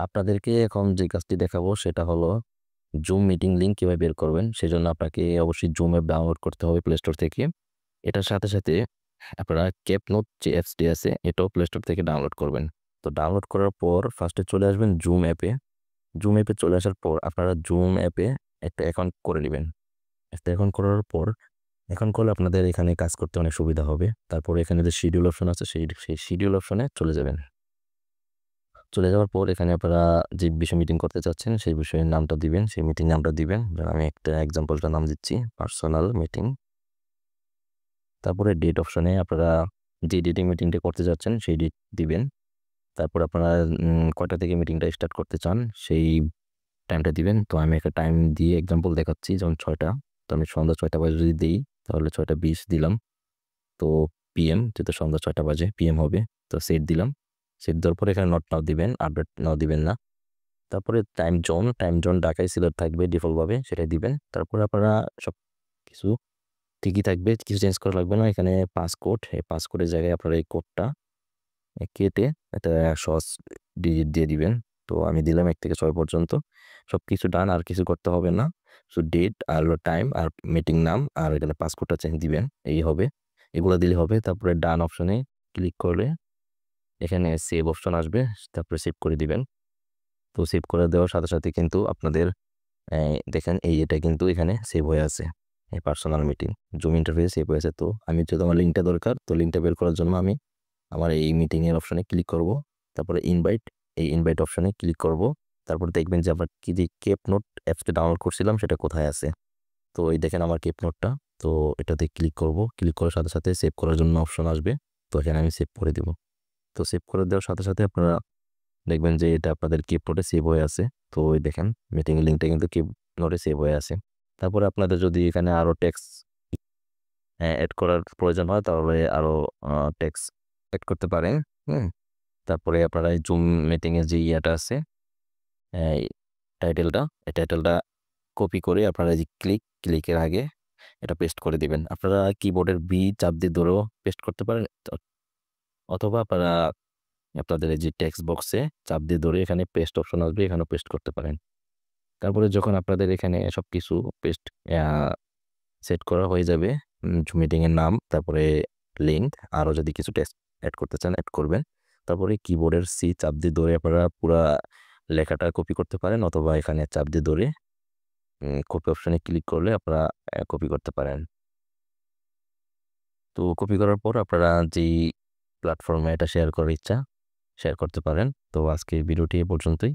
আপনাদেরকে এখন যে কাজটি দেখাবো সেটা হলো জুম মিটিং লিঙ্ক কিভাবে বের করবেন। সেজন্য আপনাকে অবশ্যই জুম অ্যাপ ডাউনলোড করতে হবে প্লে স্টোর থেকে। এটার সাথে সাথে আপনারা ক্যাপ নোট যে অ্যাপসটি আছে এটাও প্লে স্টোর থেকে ডাউনলোড করবেন। তো ডাউনলোড করার পর ফার্স্টে চলে আসবেন জুম অ্যাপে। জুম অ্যাপে চলে আসার পর আপনারা জুম অ্যাপে একটা অ্যাকাউন্ট করে নেবেন। একটা অ্যাকাউন্ট করার পর অ্যাকাউন্ট করলে আপনাদের এখানে কাজ করতে অনেক সুবিধা হবে। তারপর এখানে যে শিডিউল অপশন আছে সেই শিডিউল অপশনে চলে যাবেন। চলে যাওয়ার পর এখানে আপনারা যে বিষয়ে মিটিং করতে চাচ্ছেন সেই বিষয়ের নামটা দিবেন, সেই মিটিং নামটা দিবেন। আমি একটা এক্সাম্পলটা নাম দিচ্ছি, পার্সোনাল মিটিং। তারপরে ডেট অপশনে আপনারা যে ডেটে মিটিংটা করতে যাচ্ছেন সেই ডেট দিবেন। তারপর আপনারা কয়টা থেকে মিটিংটা স্টার্ট করতে চান সেই টাইমটা দিবেন। তো আমি একটা টাইম দিয়ে এক্সাম্পল দেখাচ্ছি, যেমন 6টা। তো আমি সন্ধ্যা 6টা বাজে যদি দিই তাহলে 6টা 20 দিলাম। তো পিএম, যেহেতু সন্ধ্যা 6টা বাজে পিএম হবে, তো সেট দিলাম। সেট দেওয়ার পরে এখানে নট নাও দিবেন, আপডেট নাও দিবেন না। তারপরে টাইম জোন ঢাকায় সিলেক্ট থাকবে ডিফল্টভাবে, সেটাই দিবেন। তারপরে আপনারা সব কিছু ঠিকই থাকবে, কিছু চেঞ্জ করা লাগবে না। এখানে পাসকোড, এই পাসকোডের জায়গায় আপনারা এই কোডটা কেটে এটা সহজ ডিজিট দিয়ে দিবেন। তো আমি দিলাম 1 থেকে 6 পর্যন্ত। সব কিছু ডান, আর কিছু করতে হবে না। শুধু ডেট আর টাইম আর মিটিং নাম আর এখানে পাসকোডটা চেঞ্জ দিবেন, এই হবে। এগুলো দিলে হবে। তারপরে ডান অপশনে ক্লিক করলে এখানে সেভ অপশন আসবে, তারপরে সেভ করে দিবেন। তো সেভ করে দেওয়ার সাথে সাথে কিন্তু আপনাদের দেখেন এটা কিন্তু এখানে সেভ হয়ে আছে, এই পার্সোনাল মিটিং জুম ইন্টারফেসে সেভ হয়েছে। তো আমি যেহেতু আমার লিঙ্কটা দরকার, তো লিঙ্কটা বের করার জন্য আমি আমার এই মিটিংয়ের অপশনে ক্লিক করব। তারপরে এই ইনভাইট অপশনে ক্লিক করব। তারপর দেখবেন যে আপনার কি যে কেপ নোট অ্যাপসটা ডাউনলোড করছিলাম সেটা কোথায় আছে। তো এই দেখেন আমার কেপ নোটটা। তো এটাতে ক্লিক করব, ক্লিক করার সাথে সাথে সেভ করার জন্য অপশন আসবে। তো এখানে আমি সেভ করে দেব। তো সেভ করে দেওয়ার সাথে সাথে আপনারা দেখবেন যে এটা আপনাদের কিপ নোটে সেভ হয়ে আছে। তো ওই দেখেন মিটিং লিঙ্কটা কিন্তু কিপ নোটে সেভ হয়ে আছে। তারপরে আপনাদের যদি এখানে আরো টেক্সট অ্যাড করার প্রয়োজন হয় তাহলে আরো টেক্সট অ্যাড করতে পারেন। হুম। তারপরে আপনারা এই জুম মিটিং এর যে ইয়াটা আছে, এই টাইটেলটা, এই টাইটেলটা কপি করে আপনারা যে ক্লিকের আগে এটা পেস্ট করে দিবেন। আপনারা কিবোর্ডের বি চাপ দিয়ে ধরেও পেস্ট করতে পারেন, অথবা আপনারা আপনাদের এই যে টেক্সট বক্সে চাপ দিয়ে ধরে এখানে পেস্ট অপশন আসবে, এখানেও পেস্ট করতে পারেন। তারপরে যখন আপনাদের এখানে সবকিছু পেস্ট সেট করা হয়ে যাবে, মিটিং এর নাম, তারপরে লিঙ্ক, আরও যদি কিছু টেক্সট অ্যাড করতে চান অ্যাড করবেন। তারপরে কিবোর্ডের সি চাপ দিয়ে ধরে আপনারা পুরা লেখাটা কপি করতে পারেন, অথবা এখানে চাপ দিয়ে ধরে কপি অপশনে ক্লিক করলে আপনারা কপি করতে পারেন। তো কপি করার পর আপনারা যেই প্ল্যাটফর্মে এটা শেয়ার করার ইচ্ছা শেয়ার করতে পারেন। তো আজকে ভিডিওটি এ পর্যন্তই।